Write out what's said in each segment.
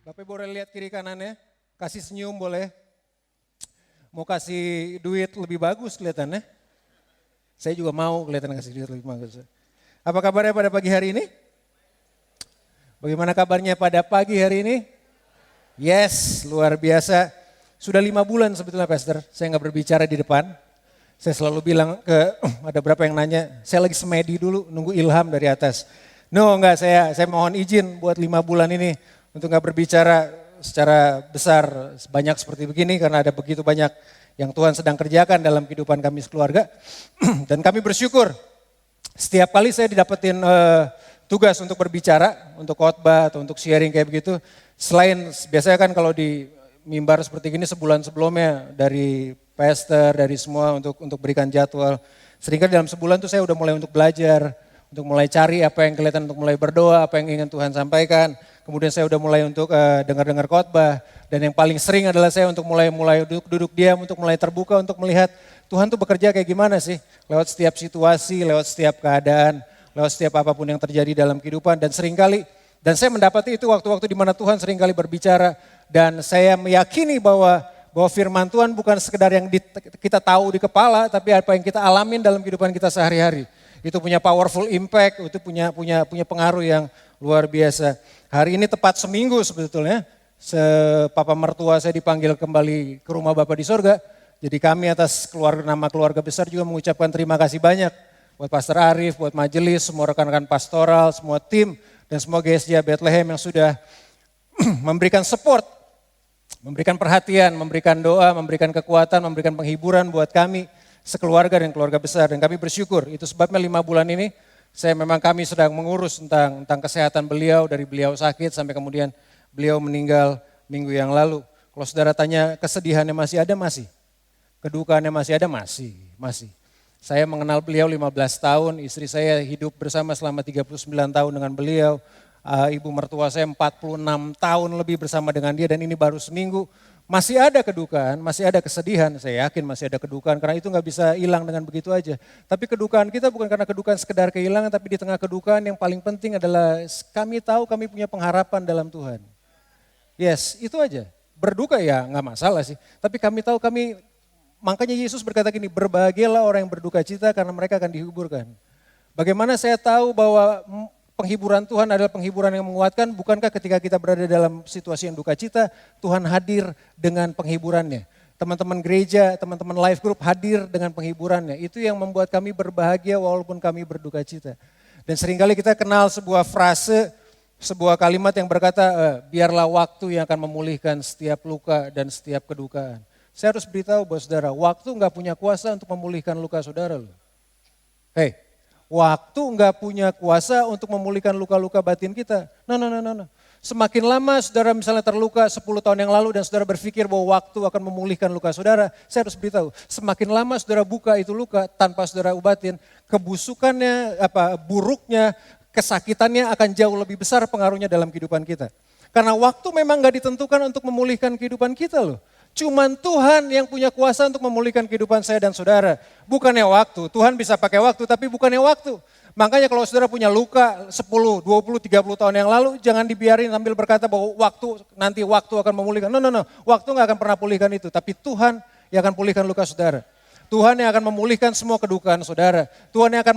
Bapak boleh lihat kiri kanannya, kasih senyum boleh. Mau kasih duit lebih bagus kelihatannya. Saya juga mau kelihatan kasih duit lebih bagus. Apa kabarnya pada pagi hari ini? Bagaimana kabarnya pada pagi hari ini? Yes, luar biasa. Sudah 5 bulan sebetulnya Pastor, saya nggak berbicara di depan. Saya selalu bilang ada berapa yang nanya, saya lagi semedi dulu nunggu ilham dari atas. No enggak, saya mohon izin buat 5 bulan ini untuk nggak berbicara secara besar banyak seperti begini karena ada begitu banyak yang Tuhan sedang kerjakan dalam kehidupan kami sekeluarga. Dan kami bersyukur setiap kali saya didapetin tugas untuk berbicara, untuk khotbah atau untuk sharing kayak begitu. Selain biasanya kan kalau di mimbar seperti gini sebulan sebelumnya dari pastor, dari semua untuk berikan jadwal. Seringkali dalam sebulan tuh saya udah mulai untuk belajar, untuk mulai cari apa yang kelihatan, untuk mulai berdoa, apa yang ingin Tuhan sampaikan. Kemudian saya udah mulai untuk dengar-dengar khotbah. Dan yang paling sering adalah saya untuk mulai duduk diam, untuk mulai terbuka, untuk melihat Tuhan tuh bekerja kayak gimana sih. Lewat setiap situasi, lewat setiap keadaan, lewat setiap apapun yang terjadi dalam kehidupan. Dan seringkali, dan saya mendapati itu waktu-waktu di mana Tuhan seringkali berbicara. Dan saya meyakini bahwa firman Tuhan bukan sekedar yang kita tahu di kepala, tapi apa yang kita alamin dalam kehidupan kita sehari-hari. Itu punya powerful impact, itu punya pengaruh yang luar biasa. Hari ini tepat seminggu sebetulnya, papa mertua saya dipanggil kembali ke rumah Bapa di sorga. Jadi kami atas nama keluarga besar juga mengucapkan terima kasih banyak buat Pastor Arif, buat majelis, semua rekan-rekan pastoral, semua tim, dan semua GSJ Bethlehem yang sudah memberikan support, memberikan perhatian, memberikan doa, memberikan kekuatan, memberikan penghiburan buat kami sekeluarga dan keluarga besar. Dan kami bersyukur, itu sebabnya 5 bulan ini kami sedang mengurus tentang kesehatan beliau, dari beliau sakit sampai kemudian beliau meninggal minggu yang lalu. Kalau saudara tanya kesedihannya masih ada, masih. Kedukaannya masih ada, masih. Saya mengenal beliau 15 tahun, istri saya hidup bersama selama 39 tahun dengan beliau. Ibu mertua saya 46 tahun lebih bersama dengan dia dan ini baru seminggu. Masih ada kedukaan, masih ada kesedihan, saya yakin masih ada kedukaan karena itu nggak bisa hilang dengan begitu aja. Tapi kedukaan kita bukan karena kedukaan sekedar kehilangan, tapi di tengah kedukaan yang paling penting adalah kami tahu kami punya pengharapan dalam Tuhan. Yes, itu aja. Berduka ya nggak masalah sih, tapi kami tahu makanya Yesus berkata gini, berbahagialah orang yang berduka cita karena mereka akan dihiburkan. Bagaimana saya tahu bahwa penghiburan Tuhan adalah penghiburan yang menguatkan, bukankah ketika kita berada dalam situasi yang duka cita, Tuhan hadir dengan penghiburannya. Teman-teman gereja, teman-teman life group hadir dengan penghiburannya. Itu yang membuat kami berbahagia walaupun kami berduka cita. Dan seringkali kita kenal sebuah frase, sebuah kalimat yang berkata, biarlah waktu yang akan memulihkan setiap luka dan setiap kedukaan. Saya harus beritahu bahwa saudara, waktu enggak punya kuasa untuk memulihkan luka saudara loh. Hey. Waktu enggak punya kuasa untuk memulihkan luka-luka batin kita. No. Semakin lama saudara misalnya terluka 10 tahun yang lalu dan saudara berpikir bahwa waktu akan memulihkan luka saudara, saya harus beritahu, semakin lama saudara buka itu luka tanpa saudara obatin, kebusukannya, buruknya, kesakitannya akan jauh lebih besar pengaruhnya dalam kehidupan kita. Karena waktu memang enggak ditentukan untuk memulihkan kehidupan kita loh. Cuman Tuhan yang punya kuasa untuk memulihkan kehidupan saya dan saudara. Bukannya waktu, Tuhan bisa pakai waktu tapi bukannya waktu. Makanya kalau saudara punya luka 10, 20, 30 tahun yang lalu jangan dibiarin sambil berkata bahwa nanti waktu akan memulihkan. No, waktu gak akan pernah pulihkan itu. Tapi Tuhan yang akan pulihkan luka saudara. Tuhan yang akan memulihkan semua kedukaan saudara. Tuhan yang akan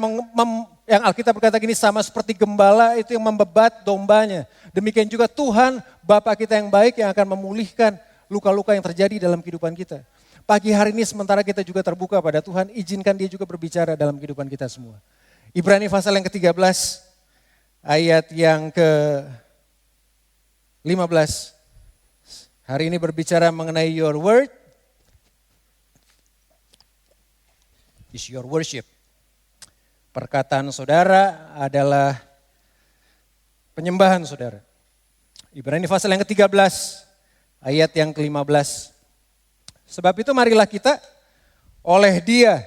yang Alkitab berkata gini, sama seperti gembala itu yang membebat dombanya. Demikian juga Tuhan Bapa kita yang baik yang akan memulihkan luka-luka yang terjadi dalam kehidupan kita. Pagi hari ini sementara kita juga terbuka pada Tuhan, izinkan dia juga berbicara dalam kehidupan kita semua. Ibrani pasal yang ke-13, ayat yang ke-15. Hari ini berbicara mengenai your word is your worship. Perkataan saudara adalah penyembahan saudara. Ibrani pasal yang ke-13. Ayat yang ke-15. Sebab itu marilah kita oleh dia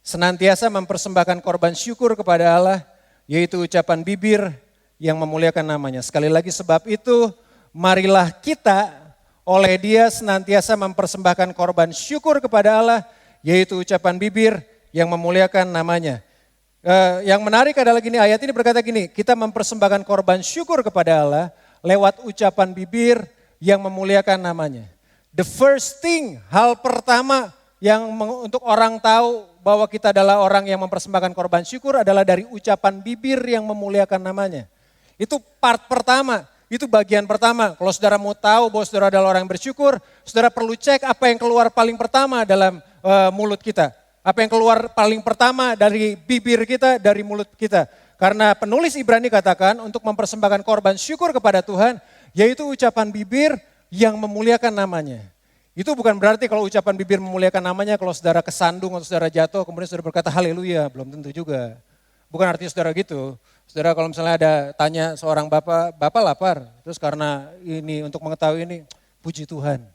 senantiasa mempersembahkan korban syukur kepada Allah, yaitu ucapan bibir yang memuliakan namanya. Sekali lagi, sebab itu marilah kita oleh dia senantiasa mempersembahkan korban syukur kepada Allah, yaitu ucapan bibir yang memuliakan namanya. Yang menarik adalah gini, ayat ini berkata gini, kita mempersembahkan korban syukur kepada Allah, lewat ucapan bibir yang memuliakan namanya. The first thing, hal pertama yang untuk orang tahu bahwa kita adalah orang yang mempersembahkan korban syukur adalah dari ucapan bibir yang memuliakan namanya. Itu part pertama, itu bagian pertama. Kalau saudara mau tahu bahwa saudara adalah orang yang bersyukur, saudara perlu cek apa yang keluar paling pertama dalam mulut kita. Apa yang keluar paling pertama dari bibir kita, dari mulut kita. Karena penulis Ibrani katakan untuk mempersembahkan korban syukur kepada Tuhan, yaitu ucapan bibir yang memuliakan namanya. Itu bukan berarti kalau ucapan bibir memuliakan namanya, kalau saudara kesandung atau saudara jatuh, kemudian saudara berkata haleluya, belum tentu juga. Bukan artinya saudara gitu. Saudara kalau misalnya ada tanya seorang bapak lapar, terus karena ini untuk mengetahui ini, puji Tuhan.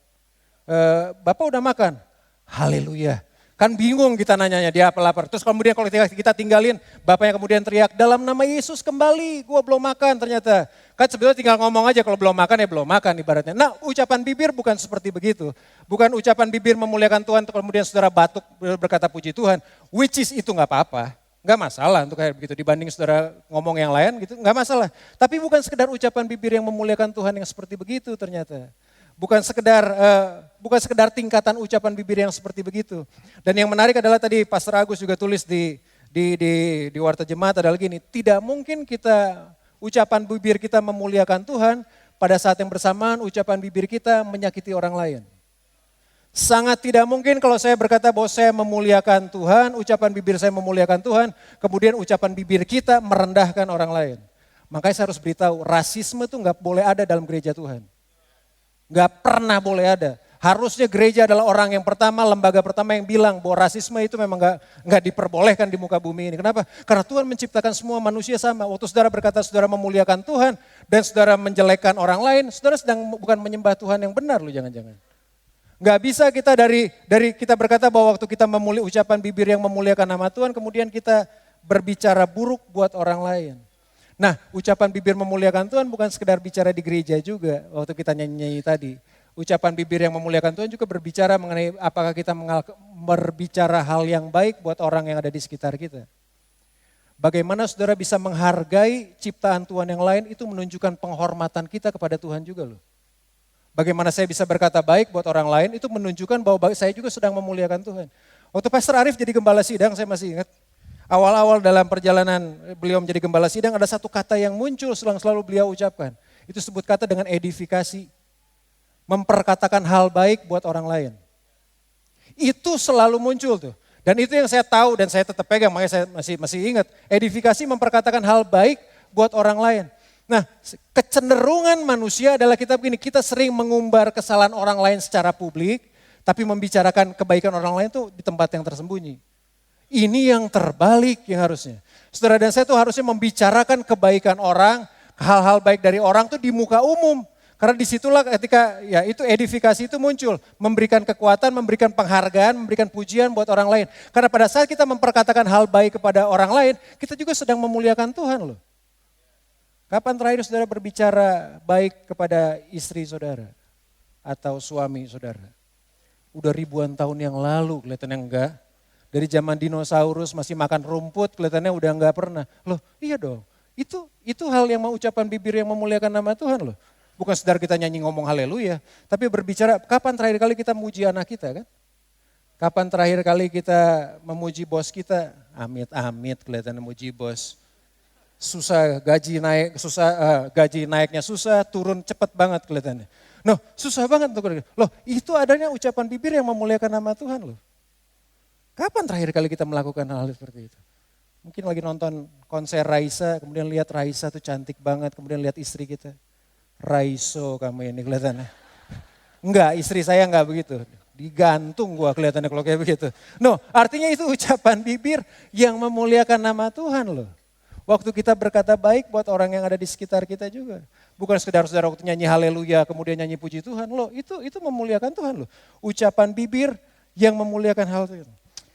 Bapak udah makan? Haleluya. Kan bingung kita nanyanya, dia apa lapar. Terus kemudian kalau kita tinggalin, bapaknya kemudian teriak, dalam nama Yesus kembali, gua belum makan ternyata. Kan sebetulnya tinggal ngomong aja, kalau belum makan ya belum makan ibaratnya. Nah ucapan bibir bukan seperti begitu. Bukan ucapan bibir memuliakan Tuhan, kemudian saudara batuk berkata puji Tuhan. Which is itu gak apa-apa, gak masalah untuk kayak begitu. Dibanding saudara ngomong yang lain gitu, gak masalah. Tapi bukan sekedar ucapan bibir yang memuliakan Tuhan yang seperti begitu ternyata. Bukan sekedar tingkatan ucapan bibir yang seperti begitu. Dan yang menarik adalah tadi Pastor Agus juga tulis di Warta Jemaat adalah gini, tidak mungkin ucapan bibir kita memuliakan Tuhan pada saat yang bersamaan ucapan bibir kita menyakiti orang lain. Sangat tidak mungkin kalau saya berkata bahwa saya memuliakan Tuhan, ucapan bibir saya memuliakan Tuhan, kemudian ucapan bibir kita merendahkan orang lain. Makanya saya harus beritahu, rasisme itu gak boleh ada dalam gereja Tuhan. Gak pernah boleh ada. Harusnya gereja adalah orang yang pertama, lembaga pertama yang bilang bahwa rasisme itu memang gak diperbolehkan di muka bumi ini. Kenapa? Karena Tuhan menciptakan semua manusia sama. Waktu saudara berkata saudara memuliakan Tuhan dan saudara menjelekkan orang lain, saudara sedang bukan menyembah Tuhan yang benar loh jangan-jangan. Gak bisa kita dari kita berkata bahwa waktu kita ucapan bibir yang memuliakan nama Tuhan, kemudian kita berbicara buruk buat orang lain. Nah, ucapan bibir memuliakan Tuhan bukan sekedar bicara di gereja juga, waktu kita nyanyi-nyanyi tadi. Ucapan bibir yang memuliakan Tuhan juga berbicara mengenai apakah kita berbicara hal yang baik buat orang yang ada di sekitar kita. Bagaimana saudara bisa menghargai ciptaan Tuhan yang lain, itu menunjukkan penghormatan kita kepada Tuhan juga loh. Bagaimana saya bisa berkata baik buat orang lain, itu menunjukkan bahwa saya juga sedang memuliakan Tuhan. Waktu Pastor Arief jadi gembala sidang, saya masih ingat. Awal-awal dalam perjalanan beliau menjadi gembala sidang, ada satu kata yang muncul selalu beliau ucapkan. Itu sebut kata dengan edifikasi. Memperkatakan hal baik buat orang lain. Itu selalu muncul tuh. Dan itu yang saya tahu dan saya tetap pegang, makanya saya masih ingat. Edifikasi memperkatakan hal baik buat orang lain. Nah, kecenderungan manusia adalah kita sering mengumbar kesalahan orang lain secara publik, tapi membicarakan kebaikan orang lain tuh di tempat yang tersembunyi. Ini yang terbalik yang harusnya. Saudara dan saya tuh harusnya membicarakan kebaikan orang, hal-hal baik dari orang tuh di muka umum. Karena disitulah ketika ya itu edifikasi itu muncul. Memberikan kekuatan, memberikan penghargaan, memberikan pujian buat orang lain. Karena pada saat kita memperkatakan hal baik kepada orang lain, kita juga sedang memuliakan Tuhan loh. Kapan terakhir saudara berbicara baik kepada istri saudara? Atau suami saudara? Udah ribuan tahun yang lalu kelihatannya enggak. Dari zaman dinosaurus masih makan rumput, kelihatannya udah enggak pernah. Loh iya dong, itu hal yang mau ucapan bibir yang memuliakan nama Tuhan loh. Bukan sekedar kita nyanyi ngomong haleluya, tapi berbicara kapan terakhir kali kita memuji anak kita kan? Kapan terakhir kali kita memuji bos kita? Amit-amit kelihatannya memuji bos. Susah gaji naiknya susah, turun cepat banget kelihatannya. Noh, susah banget untuk loh, itu adanya ucapan bibir yang memuliakan nama Tuhan loh. Kapan terakhir kali kita melakukan hal seperti itu? Mungkin lagi nonton konser Raisa, kemudian lihat Raisa tuh cantik banget, kemudian lihat istri kita. Raiso kamu ini kelihatannya. Enggak, istri saya enggak begitu. Digantung gua kelihatannya kalau kayak begitu. No, artinya itu ucapan bibir yang memuliakan nama Tuhan loh. Waktu kita berkata baik buat orang yang ada di sekitar kita juga. Bukan sekedar saudara waktu nyanyi haleluya kemudian nyanyi puji Tuhan loh. Itu memuliakan Tuhan loh. Ucapan bibir yang memuliakan hal itu.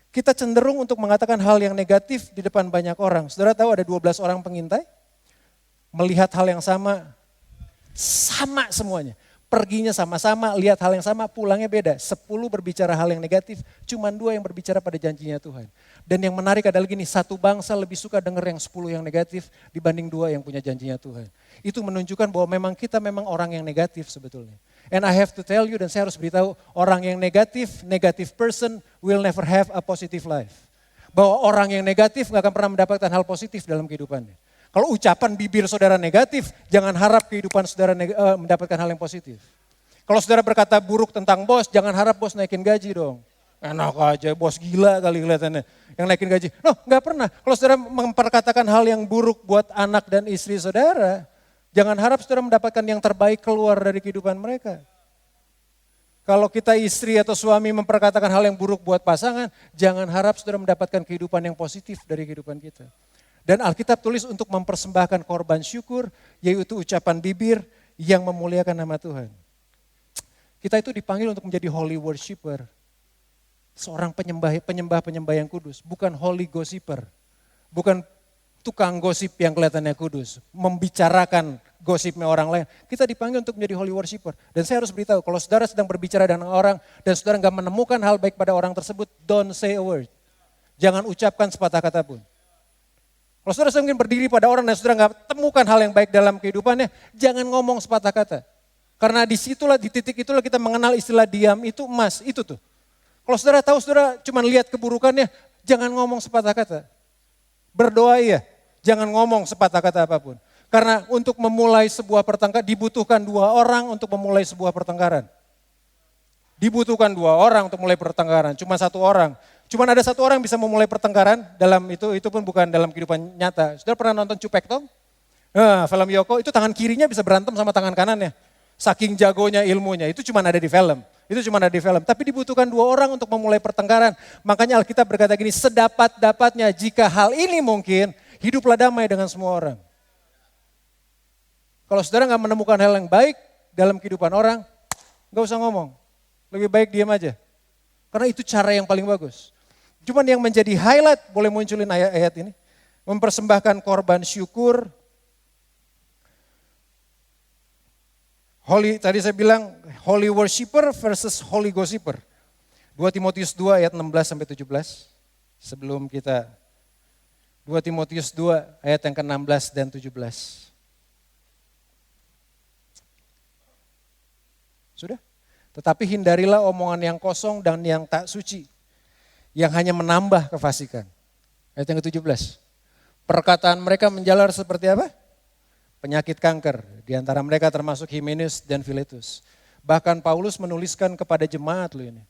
Kita cenderung untuk mengatakan hal yang negatif di depan banyak orang. Saudara tahu ada 12 orang pengintai? Melihat hal yang sama semuanya. Perginya sama-sama, lihat hal yang sama, pulangnya beda. 10 berbicara hal yang negatif, cuman 2 yang berbicara pada janjinya Tuhan. Dan yang menarik adalah gini, satu bangsa lebih suka dengar yang 10 yang negatif dibanding 2 yang punya janjinya Tuhan. Itu menunjukkan bahwa memang kita memang orang yang negatif sebetulnya. And I have to tell you, dan saya harus beritahu, orang yang negatif, negative person will never have a positive life. Bahwa orang yang negatif gak akan pernah mendapatkan hal positif dalam kehidupannya. Kalau ucapan bibir saudara negatif, jangan harap kehidupan saudara mendapatkan hal yang positif. Kalau saudara berkata buruk tentang bos, jangan harap bos naikin gaji dong. Enak aja, bos gila kali kelihatannya yang naikin gaji. No, gak pernah. Kalau saudara memperkatakan hal yang buruk buat anak dan istri saudara, jangan harap saudara mendapatkan yang terbaik keluar dari kehidupan mereka. Kalau kita istri atau suami memperkatakan hal yang buruk buat pasangan, jangan harap saudara mendapatkan kehidupan yang positif dari kehidupan kita. Dan Alkitab tulis untuk mempersembahkan korban syukur, yaitu ucapan bibir yang memuliakan nama Tuhan. Kita itu dipanggil untuk menjadi holy worshiper. Seorang penyembah yang kudus, bukan holy gossiper. Bukan tukang gosip yang kelihatannya kudus, membicarakan gosipnya orang lain. Kita dipanggil untuk menjadi holy worshiper. Dan saya harus beritahu, kalau saudara sedang berbicara dengan orang dan saudara nggak menemukan hal baik pada orang tersebut, don't say a word. Jangan ucapkan sepatah kata pun. Kalau saudara mungkin berdiri pada orang dan saudara nggak temukan hal yang baik dalam kehidupannya, jangan ngomong sepatah kata. Karena disitulah, di titik itulah kita mengenal istilah diam itu emas, itu tuh. Kalau saudara tahu, saudara cuma lihat keburukannya, jangan ngomong sepatah kata. Berdoa iya, jangan ngomong sepatah kata apapun. Karena untuk memulai sebuah pertengkaran, dibutuhkan 2 orang untuk memulai sebuah pertengkaran. Dibutuhkan 2 orang untuk mulai pertengkaran, cuma 1 orang. Cuma ada 1 orang bisa memulai pertengkaran dalam itu pun bukan dalam kehidupan nyata. Saudara pernah nonton Cupek Tom? Film Yoko itu tangan kirinya bisa berantem sama tangan kanannya. Saking jagonya ilmunya, itu cuma ada di film. Itu cuma ada di film. Tapi dibutuhkan 2 orang untuk memulai pertengkaran. Makanya Alkitab berkata gini, sedapat-dapatnya jika hal ini mungkin, hiduplah damai dengan semua orang. Kalau saudara gak menemukan hal yang baik dalam kehidupan orang, gak usah ngomong. Lebih baik diam aja. Karena itu cara yang paling bagus. Cuman yang menjadi highlight, boleh munculin ayat-ayat ini. Mempersembahkan korban syukur. Holy, tadi saya bilang holy worshiper versus holy gossiper. 2 Timotius 2 ayat 16-17. Sebelum kita 2 Timotius 2 ayat yang ke-16 dan 17. Sudah? Tetapi hindarilah omongan yang kosong dan yang tak suci, yang hanya menambah kefasikan. Ayat yang ke-17. Perkataan mereka menjalar seperti apa? Penyakit kanker. Di antara mereka termasuk Himenus dan Filetus. Bahkan Paulus menuliskan kepada jemaat loh ini.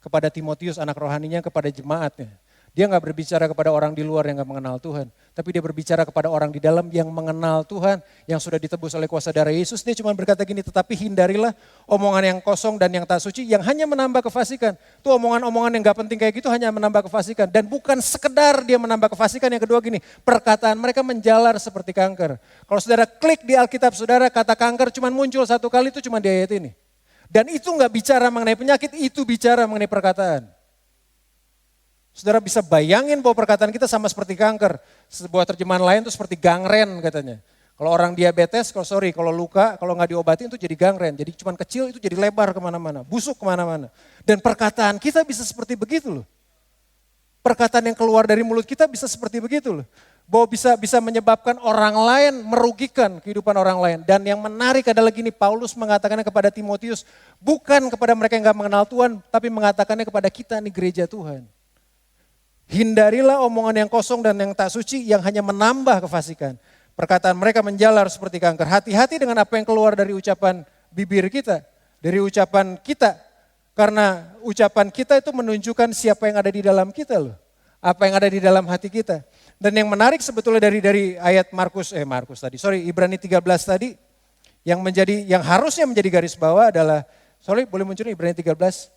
Kepada Timotius anak rohaninya, kepada jemaatnya. Dia gak berbicara kepada orang di luar yang gak mengenal Tuhan. Tapi dia berbicara kepada orang di dalam yang mengenal Tuhan, yang sudah ditebus oleh kuasa darah Yesus. Dia cuma berkata gini, tetapi hindarilah omongan yang kosong dan yang tak suci, yang hanya menambah kefasikan. Tuh omongan-omongan yang gak penting kayak gitu hanya menambah kefasikan. Dan bukan sekedar dia menambah kefasikan, yang kedua gini, perkataan mereka menjalar seperti kanker. Kalau saudara klik di Alkitab saudara, kata kanker cuma muncul 1 kali, itu cuma di ayat ini. Dan itu gak bicara mengenai penyakit, itu bicara mengenai perkataan. Saudara bisa bayangin bahwa perkataan kita sama seperti kanker. Sebuah terjemahan lain itu seperti gangren katanya. Kalau orang diabetes, kalau luka, kalau nggak diobatin itu jadi gangren. Jadi cuman kecil itu jadi lebar kemana-mana, busuk kemana-mana. Dan perkataan kita bisa seperti begitu loh. Perkataan yang keluar dari mulut kita bisa seperti begitu loh. Bahwa bisa menyebabkan orang lain merugikan kehidupan orang lain. Dan yang menarik adalah gini, Paulus mengatakannya kepada Timotius, bukan kepada mereka yang nggak mengenal Tuhan, tapi mengatakannya kepada kita nih gereja Tuhan. Hindarilah omongan yang kosong dan yang tak suci yang hanya menambah kefasikan. Perkataan mereka menjalar seperti kanker. Hati-hati dengan apa yang keluar dari ucapan bibir kita, dari ucapan kita. Karena ucapan kita itu menunjukkan siapa yang ada di dalam kita loh. Apa yang ada di dalam hati kita. Dan yang menarik sebetulnya dari ayat Ibrani 13 tadi, yang harusnya menjadi garis bawah adalah, boleh muncul Ibrani 13.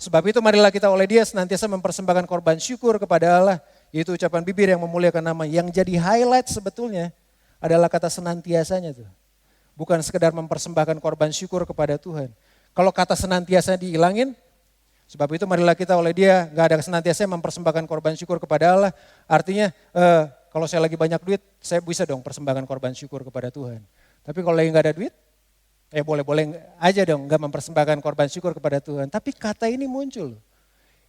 Sebab itu marilah kita oleh Dia senantiasa mempersembahkan korban syukur kepada Allah, yaitu ucapan bibir yang memuliakan nama. Yang jadi highlight sebetulnya adalah kata senantiasanya tuh. Bukan sekedar mempersembahkan korban syukur kepada Tuhan. Kalau kata senantiasa dihilangin, sebab itu marilah kita oleh Dia, gak ada senantiasa mempersembahkan korban syukur kepada Allah. Artinya kalau saya lagi banyak duit, saya bisa dong persembahkan korban syukur kepada Tuhan. Tapi kalau lagi gak ada duit, Boleh-boleh aja dong nggak mempersembahkan korban syukur kepada Tuhan. Tapi kata ini muncul.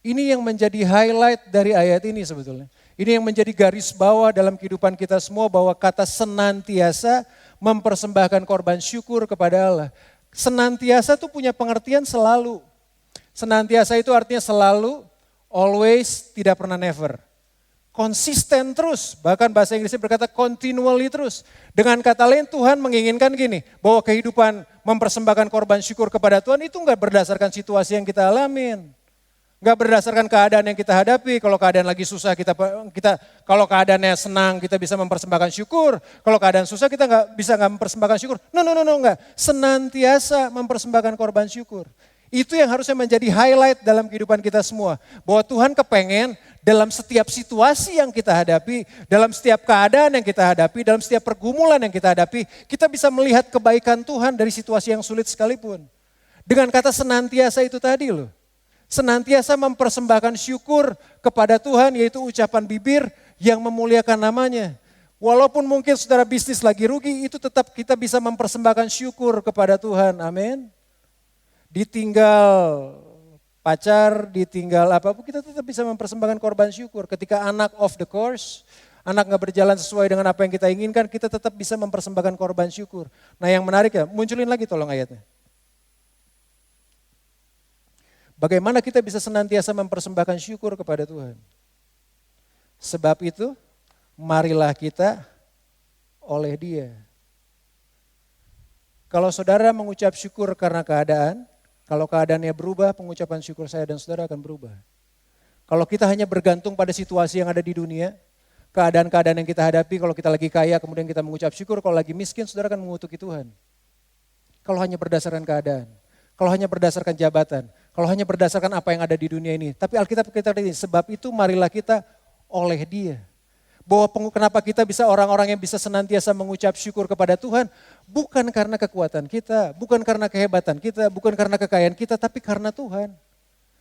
Ini yang menjadi highlight dari ayat ini sebetulnya. Ini yang menjadi garis bawah dalam kehidupan kita semua bahwa kata senantiasa mempersembahkan korban syukur kepada Allah. Senantiasa itu punya pengertian selalu. Senantiasa itu artinya selalu, always, tidak pernah never. Konsisten terus, bahkan bahasa Inggrisnya berkata continually terus. Dengan kata lain Tuhan menginginkan gini, bahwa kehidupan mempersembahkan korban syukur kepada Tuhan itu enggak berdasarkan situasi yang kita alamin. Enggak berdasarkan keadaan yang kita hadapi. Kalau keadaan lagi susah kalau keadaannya senang kita bisa mempersembahkan syukur. Kalau keadaan susah kita nggak mempersembahkan syukur. No, enggak. Senantiasa mempersembahkan korban syukur. Itu yang harusnya menjadi highlight dalam kehidupan kita semua. Bahwa Tuhan kepengen dalam setiap situasi yang kita hadapi, dalam setiap keadaan yang kita hadapi, dalam setiap pergumulan yang kita hadapi, kita bisa melihat kebaikan Tuhan dari situasi yang sulit sekalipun. Dengan kata senantiasa itu tadi loh. Senantiasa mempersembahkan syukur kepada Tuhan, yaitu ucapan bibir yang memuliakan namanya. Walaupun mungkin saudara bisnis lagi rugi, itu tetap kita bisa mempersembahkan syukur kepada Tuhan. Amin. Ditinggal pacar, ditinggal apapun, kita tetap bisa mempersembahkan korban syukur. Ketika anak off the course, anak gak berjalan sesuai dengan apa yang kita inginkan, kita tetap bisa mempersembahkan korban syukur. Nah yang menarik ya, munculin lagi tolong ayatnya. Bagaimana kita bisa senantiasa mempersembahkan syukur kepada Tuhan? Sebab itu, marilah kita oleh Dia. Kalau saudara mengucap syukur karena keadaan, kalau keadaannya berubah, pengucapan syukur saya dan saudara akan berubah. Kalau kita hanya bergantung pada situasi yang ada di dunia, keadaan-keadaan yang kita hadapi, kalau kita lagi kaya kemudian kita mengucap syukur, kalau lagi miskin saudara akan mengutuki Tuhan. Kalau hanya berdasarkan keadaan, kalau hanya berdasarkan jabatan, kalau hanya berdasarkan apa yang ada di dunia ini. Tapi Alkitab kita ini, sebab itu marilah kita oleh Dia. Bahwa kenapa kita bisa orang-orang yang bisa senantiasa mengucap syukur kepada Tuhan, bukan karena kekuatan kita, bukan karena kehebatan kita, bukan karena kekayaan kita, tapi karena Tuhan.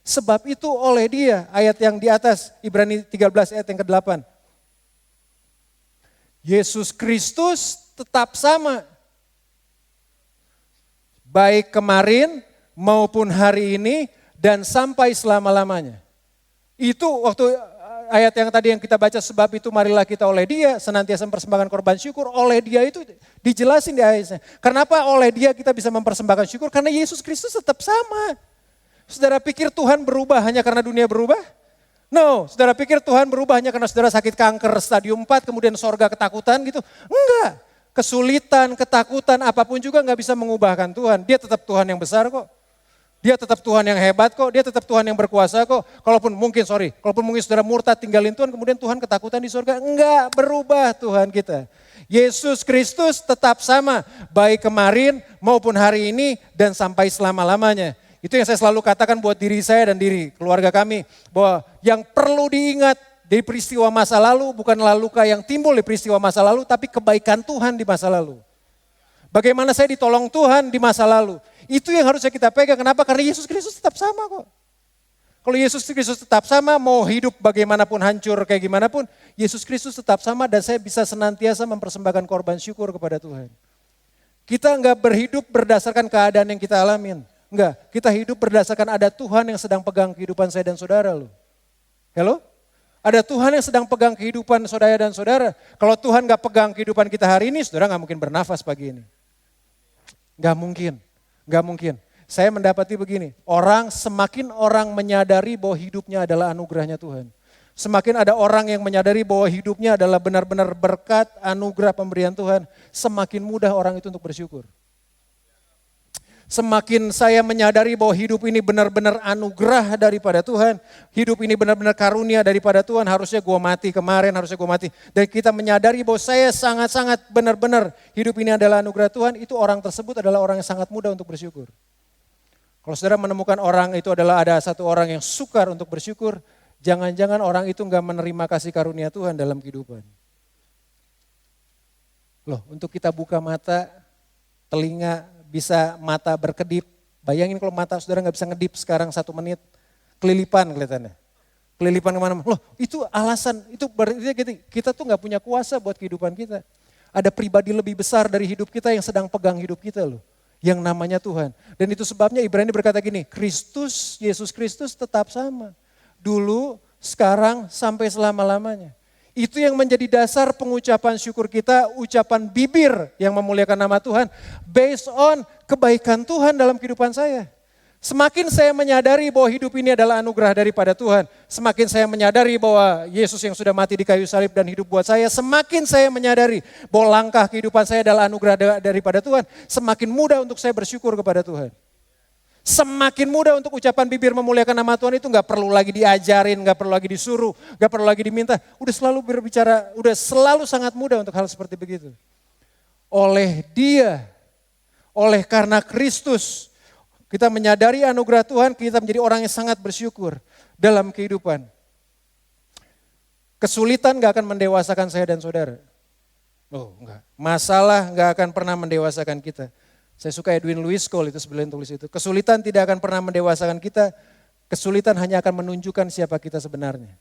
Sebab itu oleh Dia, ayat yang di atas, Ibrani 13 ayat yang ke-8. Yesus Kristus tetap sama. Baik kemarin maupun hari ini dan sampai selama-lamanya. Itu waktu ayat yang tadi yang kita baca, sebab itu marilah kita oleh Dia, senantiasa mempersembahkan korban syukur, oleh Dia itu dijelasin di ayatnya. Kenapa oleh Dia kita bisa mempersembahkan syukur? Karena Yesus Kristus tetap sama. Saudara pikir Tuhan berubah hanya karena dunia berubah? No, saudara pikir Tuhan berubah hanya karena saudara sakit kanker stadium 4, kemudian sorga ketakutan gitu? Enggak, kesulitan, ketakutan, apapun juga enggak bisa mengubahkan Tuhan. Dia tetap Tuhan yang besar kok. Dia tetap Tuhan yang hebat kok, dia tetap Tuhan yang berkuasa kok. Kalaupun mungkin saudara murtad tinggalin Tuhan, kemudian Tuhan ketakutan di surga. Enggak berubah Tuhan kita. Yesus Kristus tetap sama, baik kemarin maupun hari ini dan sampai selama-lamanya. Itu yang saya selalu katakan buat diri saya dan diri keluarga kami. Bahwa yang perlu diingat dari peristiwa masa lalu bukanlah luka yang timbul di peristiwa masa lalu, tapi kebaikan Tuhan di masa lalu. Bagaimana saya ditolong Tuhan di masa lalu. Itu yang harusnya kita pegang. Kenapa? Karena Yesus Kristus tetap sama kok. Kalau Yesus Kristus tetap sama, mau hidup bagaimanapun hancur kayak gimana pun, Yesus Kristus tetap sama dan saya bisa senantiasa mempersembahkan korban syukur kepada Tuhan. Kita enggak berhidup berdasarkan keadaan yang kita alamin. Enggak, kita hidup berdasarkan ada Tuhan yang sedang pegang kehidupan saya dan saudara loh. Hello? Ada Tuhan yang sedang pegang kehidupan saudara dan saudara. Kalau Tuhan enggak pegang kehidupan kita hari ini, saudara enggak mungkin bernafas pagi ini. Enggak mungkin. Gak mungkin. Saya mendapati begini, semakin orang menyadari bahwa hidupnya adalah anugerahnya Tuhan. Semakin ada orang yang menyadari bahwa hidupnya adalah benar-benar berkat anugerah pemberian Tuhan, semakin mudah orang itu untuk bersyukur. Semakin saya menyadari bahwa hidup ini benar-benar anugerah daripada Tuhan, hidup ini benar-benar karunia daripada Tuhan, harusnya gue mati kemarin, harusnya gue mati. Dan kita menyadari bahwa saya sangat-sangat benar-benar hidup ini adalah anugerah Tuhan, itu orang tersebut adalah orang yang sangat mudah untuk bersyukur. Kalau saudara menemukan orang itu adalah ada satu orang yang sukar untuk bersyukur, jangan-jangan orang itu enggak menerima kasih karunia Tuhan dalam kehidupan. Loh, untuk kita buka mata, telinga, bisa mata berkedip. Bayangin kalau mata saudara nggak bisa ngedip sekarang 1 menit. Kelilipan kelihatannya. Kelilipan kemana-mana. Loh itu alasan, itu berarti kita tuh nggak punya kuasa buat kehidupan kita. Ada pribadi lebih besar dari hidup kita yang sedang pegang hidup kita loh. yang namanya Tuhan. Dan itu sebabnya Ibrani berkata gini, Kristus, Yesus Kristus tetap sama. Dulu, sekarang, sampai selama-lamanya. Itu yang menjadi dasar pengucapan syukur kita, ucapan bibir yang memuliakan nama Tuhan. Based on kebaikan Tuhan dalam kehidupan saya. Semakin saya menyadari bahwa hidup ini adalah anugerah daripada Tuhan. Semakin saya menyadari bahwa Yesus yang sudah mati di kayu salib dan hidup buat saya. Semakin saya menyadari bahwa langkah kehidupan saya adalah anugerah daripada Tuhan. Semakin mudah untuk saya bersyukur kepada Tuhan. Semakin mudah untuk ucapan bibir memuliakan nama Tuhan itu gak perlu lagi diajarin, gak perlu lagi disuruh, gak perlu lagi diminta. Udah selalu berbicara, udah selalu sangat mudah untuk hal seperti begitu. Oleh Dia, oleh karena Kristus, kita menyadari anugerah Tuhan, kita menjadi orang yang sangat bersyukur dalam kehidupan. Kesulitan gak akan mendewasakan saya dan saudara. Oh enggak, masalah gak akan pernah mendewasakan kita. Saya suka Edwin Louis Cole itu sebelum tulis itu. Kesulitan tidak akan pernah mendewasakan kita, kesulitan hanya akan menunjukkan siapa kita sebenarnya.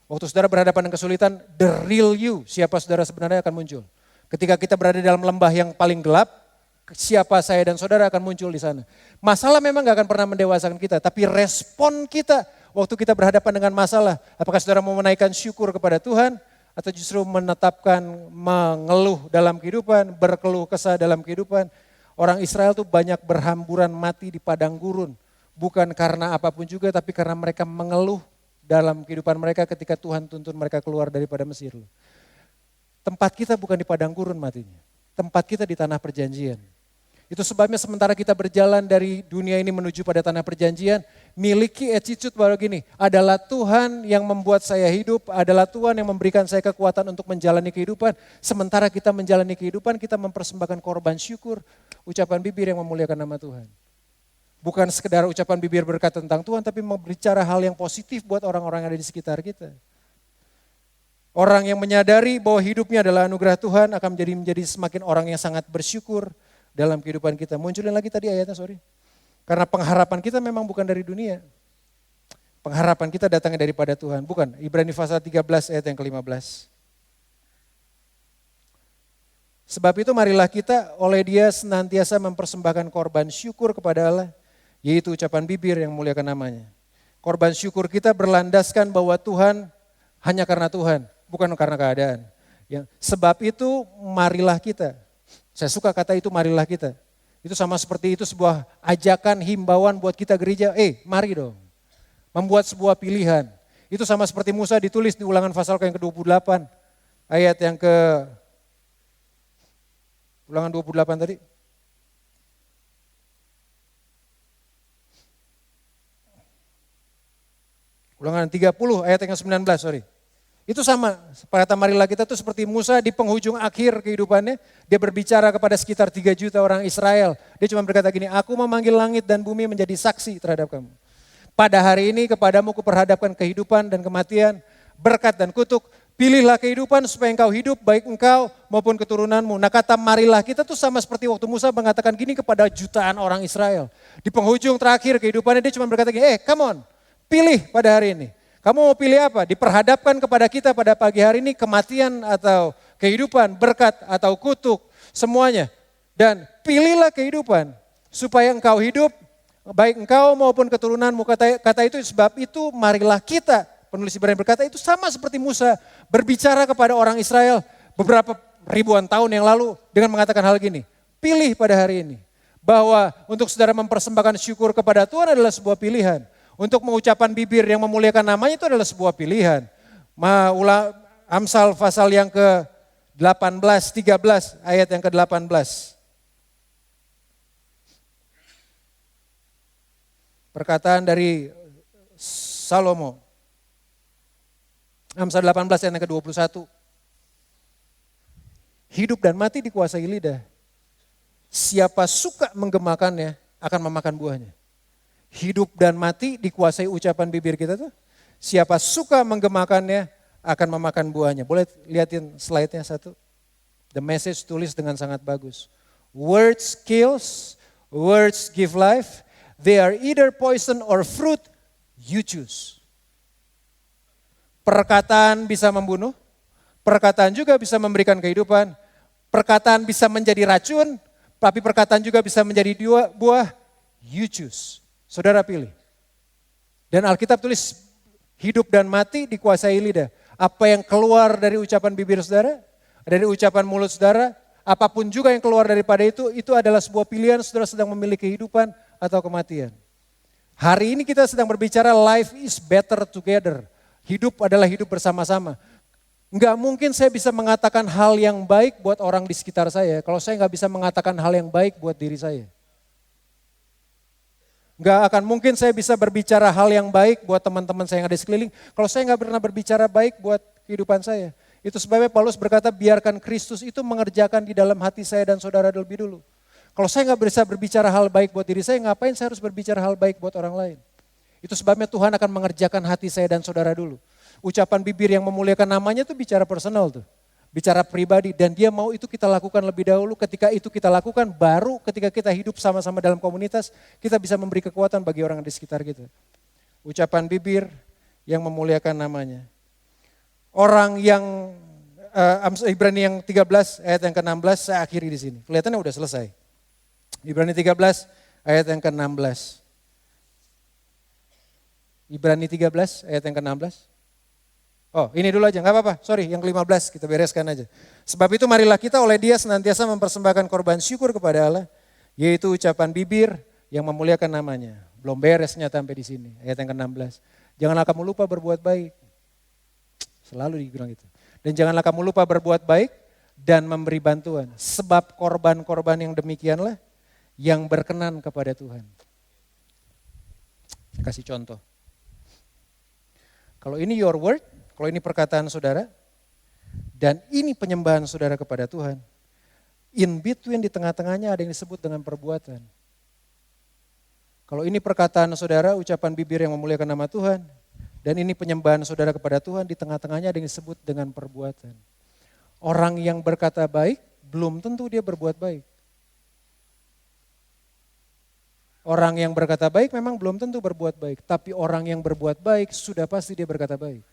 Waktu saudara berhadapan dengan kesulitan, the real you, siapa saudara sebenarnya akan muncul. Ketika kita berada dalam lembah yang paling gelap, siapa saya dan saudara akan muncul di sana. Masalah memang gak akan pernah mendewasakan kita, tapi respon kita waktu kita berhadapan dengan masalah, apakah saudara mau menaikkan syukur kepada Tuhan, atau justru menetapkan mengeluh dalam kehidupan, berkeluh kesah dalam kehidupan. Orang Israel tuh banyak berhamburan mati di padang gurun. Bukan karena apapun juga, tapi karena mereka mengeluh dalam kehidupan mereka ketika Tuhan tuntun mereka keluar daripada Mesir. Tempat kita bukan di padang gurun matinya. Tempat kita di tanah perjanjian. Itu sebabnya sementara kita berjalan dari dunia ini menuju pada tanah perjanjian, miliki attitude bahwa gini, adalah Tuhan yang membuat saya hidup, adalah Tuhan yang memberikan saya kekuatan untuk menjalani kehidupan. Sementara kita menjalani kehidupan, kita mempersembahkan korban syukur, ucapan bibir yang memuliakan nama Tuhan. Bukan sekedar ucapan bibir berkata tentang Tuhan, tapi berbicara hal yang positif buat orang-orang yang ada di sekitar kita. Orang yang menyadari bahwa hidupnya adalah anugerah Tuhan akan menjadi semakin orang yang sangat bersyukur dalam kehidupan kita. Munculin lagi tadi ayatnya, sorry. Karena pengharapan kita memang bukan dari dunia. Pengharapan kita datangnya daripada Tuhan. Bukan, Ibrani pasal 13 ayat yang ke-15. Sebab itu marilah kita oleh Dia senantiasa mempersembahkan korban syukur kepada Allah, yaitu ucapan bibir yang memuliakan namanya. Korban syukur kita berlandaskan bahwa Tuhan hanya karena Tuhan, bukan karena keadaan. Ya, sebab itu marilah kita. Saya suka kata itu marilah kita. Itu sama seperti itu sebuah ajakan, himbauan buat kita gereja. Mari dong. Membuat sebuah pilihan. Itu sama seperti Musa ditulis di Ulangan pasal yang ke-28. Ayat yang Ulangan 28 tadi. Ulangan 30 ayat yang ke-19, sorry. Itu sama, kata marilah kita itu seperti Musa di penghujung akhir kehidupannya. Dia berbicara kepada sekitar 3 juta orang Israel. Dia cuma berkata gini, aku memanggil langit dan bumi menjadi saksi terhadap kamu. Pada hari ini kepadamu kuperhadapkan kehidupan dan kematian, berkat dan kutuk. Pilihlah kehidupan supaya engkau hidup, baik engkau maupun keturunanmu. Nah kata marilah kita tuh sama seperti waktu Musa mengatakan gini kepada jutaan orang Israel. Di penghujung terakhir kehidupannya dia cuma berkata gini, come on, pilih pada hari ini. Kamu mau pilih apa? Diperhadapkan kepada kita pada pagi hari ini kematian atau kehidupan, berkat atau kutuk, semuanya. Dan pilihlah kehidupan supaya engkau hidup, baik engkau maupun keturunanmu. Kata itu sebab itu marilah kita. Penulis Ibrani berkata itu sama seperti Musa berbicara kepada orang Israel beberapa ribuan tahun yang lalu dengan mengatakan hal gini. Pilih pada hari ini bahwa untuk saudara mempersembahkan syukur kepada Tuhan adalah sebuah pilihan. Untuk mengucapkan bibir yang memuliakan namanya itu adalah sebuah pilihan. Amsal pasal yang ke-18, 13 ayat yang ke-18. Perkataan dari Salomo. Amsal 18 ayat yang ke-21. Hidup dan mati dikuasai lidah. Siapa suka menggemakannya akan memakan buahnya. Hidup dan mati dikuasai ucapan bibir kita tuh. Siapa suka menggemakannya akan memakan buahnya. Boleh lihatin slide-nya satu. The Message tulis dengan sangat bagus. Words kills, words give life. They are either poison or fruit, you choose. Perkataan bisa membunuh, perkataan juga bisa memberikan kehidupan. Perkataan bisa menjadi racun, Tapi perkataan juga bisa menjadi dua buah, you choose. Saudara pilih. Dan Alkitab tulis hidup dan mati dikuasai lidah. Apa yang keluar dari ucapan bibir saudara, dari ucapan mulut saudara, apapun juga yang keluar daripada itu adalah sebuah pilihan saudara sedang memilih kehidupan atau kematian. Hari ini kita sedang berbicara life is better together. Hidup adalah hidup bersama-sama. Enggak mungkin saya bisa mengatakan hal yang baik buat orang di sekitar saya kalau saya enggak bisa mengatakan hal yang baik buat diri saya. Enggak akan mungkin saya bisa berbicara hal yang baik buat teman-teman saya yang ada di sekeliling kalau saya enggak pernah berbicara baik buat kehidupan saya. Itu sebabnya Paulus berkata biarkan Kristus itu mengerjakan di dalam hati saya dan saudara lebih dulu. Kalau saya enggak bisa berbicara hal baik buat diri saya, ngapain saya harus berbicara hal baik buat orang lain? Itu sebabnya Tuhan akan mengerjakan hati saya dan saudara dulu. Ucapan bibir yang memuliakan namanya itu bicara personal tuh. Bicara pribadi dan dia mau itu kita lakukan lebih dahulu. Ketika itu kita lakukan baru ketika kita hidup sama-sama dalam komunitas kita bisa memberi kekuatan bagi orang di sekitar kita. Ucapan bibir yang memuliakan namanya. Orang yang Ibrani yang 13 ayat yang ke-16 saya akhiri di sini. Kelihatannya udah selesai. Ibrani 13 ayat yang ke-16. Ibrani 13 ayat yang ke-16. Oh ini dulu aja, gak apa-apa, sorry yang ke-15 kita bereskan aja. Sebab itu marilah kita oleh dia senantiasa mempersembahkan korban syukur kepada Allah, yaitu ucapan bibir yang memuliakan namanya. Belum beresnya sampai di sini, ayat yang ke-16. Janganlah kamu lupa berbuat baik, selalu dibilang gitu. Dan janganlah kamu lupa berbuat baik dan memberi bantuan, sebab korban-korban yang demikianlah yang berkenan kepada Tuhan. Kasih contoh. Kalau ini your word, kalau ini perkataan saudara, dan ini penyembahan saudara kepada Tuhan, in between di tengah-tengahnya ada yang disebut dengan perbuatan. Kalau ini perkataan saudara, ucapan bibir yang memuliakan nama Tuhan, dan ini penyembahan saudara kepada Tuhan, di tengah-tengahnya ada yang disebut dengan perbuatan. Orang yang berkata baik, belum tentu dia berbuat baik. Orang yang berkata baik memang belum tentu berbuat baik, tapi orang yang berbuat baik sudah pasti dia berkata baik.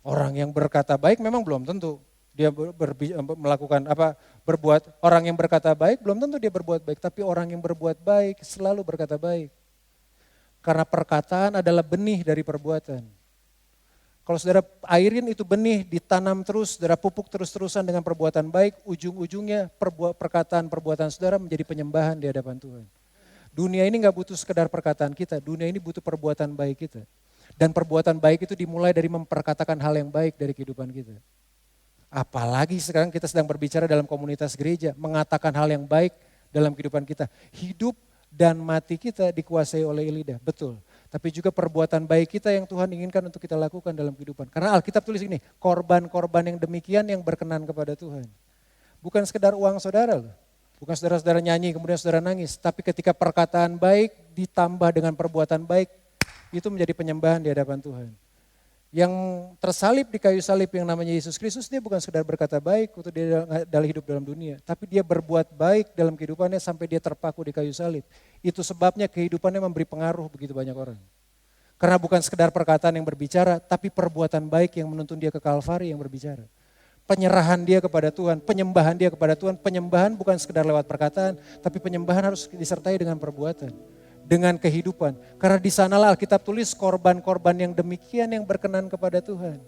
Orang yang berkata baik memang belum tentu dia melakukan berbuat. Orang yang berkata baik belum tentu dia berbuat baik, tapi orang yang berbuat baik selalu berkata baik. Karena perkataan adalah benih dari perbuatan. Kalau saudara airin itu benih ditanam terus, saudara pupuk terus-terusan dengan perbuatan baik, ujung-ujungnya perbuatan saudara menjadi penyembahan di hadapan Tuhan. Dunia ini gak butuh sekedar perkataan kita, dunia ini butuh perbuatan baik kita. Dan perbuatan baik itu dimulai dari memperkatakan hal yang baik dari kehidupan kita. Apalagi sekarang kita sedang berbicara dalam komunitas gereja, mengatakan hal yang baik dalam kehidupan kita. Hidup dan mati kita dikuasai oleh lidah, betul. Tapi juga perbuatan baik kita yang Tuhan inginkan untuk kita lakukan dalam kehidupan. Karena Alkitab tulis ini, korban-korban yang demikian yang berkenan kepada Tuhan. Bukan sekedar uang saudara loh. Bukan saudara-saudara nyanyi kemudian saudara nangis. Tapi ketika perkataan baik ditambah dengan perbuatan baik, itu menjadi penyembahan di hadapan Tuhan. Yang tersalib di kayu salib yang namanya Yesus Kristus, dia bukan sekedar berkata baik untuk dia dalam hidup dalam dunia. Tapi dia berbuat baik dalam kehidupannya sampai dia terpaku di kayu salib. Itu sebabnya kehidupannya memberi pengaruh begitu banyak orang. Karena bukan sekedar perkataan yang berbicara, tapi perbuatan baik yang menuntun dia ke Kalvari yang berbicara. Penyerahan dia kepada Tuhan, penyembahan dia kepada Tuhan. Penyembahan bukan sekedar lewat perkataan, tapi penyembahan harus disertai dengan perbuatan. Dengan kehidupan. Karena di sanalah Alkitab tulis korban-korban yang demikian yang berkenan kepada Tuhan.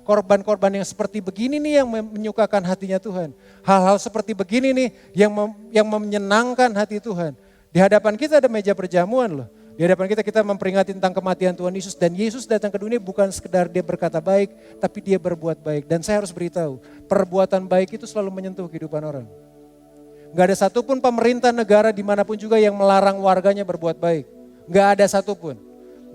Korban-korban yang seperti begini nih yang menyukakan hatinya Tuhan. Hal-hal seperti begini nih yang menyenangkan hati Tuhan. Di hadapan kita ada meja perjamuan loh. Di hadapan kita memperingati tentang kematian Tuhan Yesus. Dan Yesus datang ke dunia bukan sekedar dia berkata baik, tapi dia berbuat baik. Dan saya harus beritahu, perbuatan baik itu selalu menyentuh kehidupan orang. Gak ada satupun pemerintah negara dimanapun juga yang melarang warganya berbuat baik. Gak ada satupun.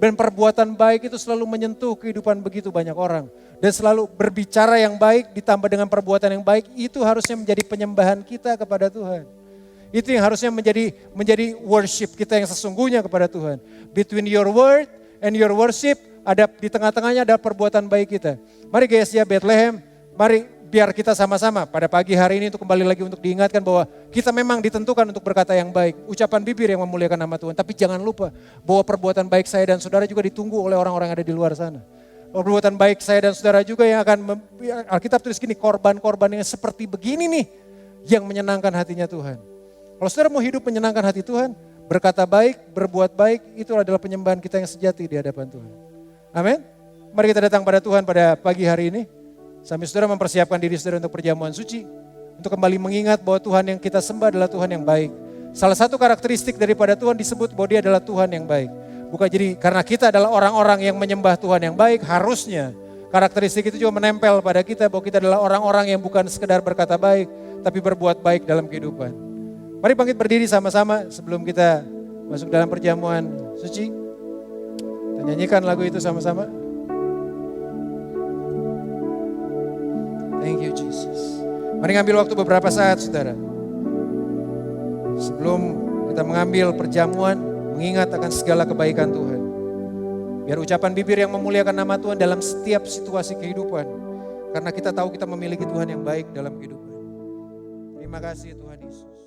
Dan perbuatan baik itu selalu menyentuh kehidupan begitu banyak orang. Dan selalu berbicara yang baik ditambah dengan perbuatan yang baik, itu harusnya menjadi penyembahan kita kepada Tuhan. Itu yang harusnya menjadi worship kita yang sesungguhnya kepada Tuhan. Between your word and your worship, ada di tengah-tengahnya ada perbuatan baik kita. Mari GSJ Bethlehem, mari biar kita sama-sama pada pagi hari ini untuk kembali lagi untuk diingatkan bahwa kita memang ditentukan untuk berkata yang baik. Ucapan bibir yang memuliakan nama Tuhan. Tapi jangan lupa bahwa perbuatan baik saya dan saudara juga ditunggu oleh orang-orang yang ada di luar sana. Perbuatan baik saya dan saudara juga yang akan, Alkitab tulis gini, korban-korban yang seperti begini nih. yang menyenangkan hatinya Tuhan. Kalau saudara mau hidup menyenangkan hati Tuhan, berkata baik, berbuat baik, itu adalah penyembahan kita yang sejati di hadapan Tuhan. Amin. Mari kita datang pada Tuhan pada pagi hari ini. Sambil saudara mempersiapkan diri saudara untuk perjamuan suci. Untuk kembali mengingat bahwa Tuhan yang kita sembah adalah Tuhan yang baik. Salah satu karakteristik daripada Tuhan disebut bahwa dia adalah Tuhan yang baik. Bukan jadi karena kita adalah orang-orang yang menyembah Tuhan yang baik, harusnya karakteristik itu juga menempel pada kita bahwa kita adalah orang-orang yang bukan sekedar berkata baik, tapi berbuat baik dalam kehidupan. Mari bangkit berdiri sama-sama sebelum kita masuk dalam perjamuan suci. Kita nyanyikan lagu itu sama-sama. Thank you Jesus. Mari ngambil waktu beberapa saat saudara. Sebelum kita mengambil perjamuan, mengingat akan segala kebaikan Tuhan. Biar ucapan bibir yang memuliakan nama Tuhan dalam setiap situasi kehidupan. Karena kita tahu kita memiliki Tuhan yang baik dalam kehidupan. Terima kasih Tuhan Yesus.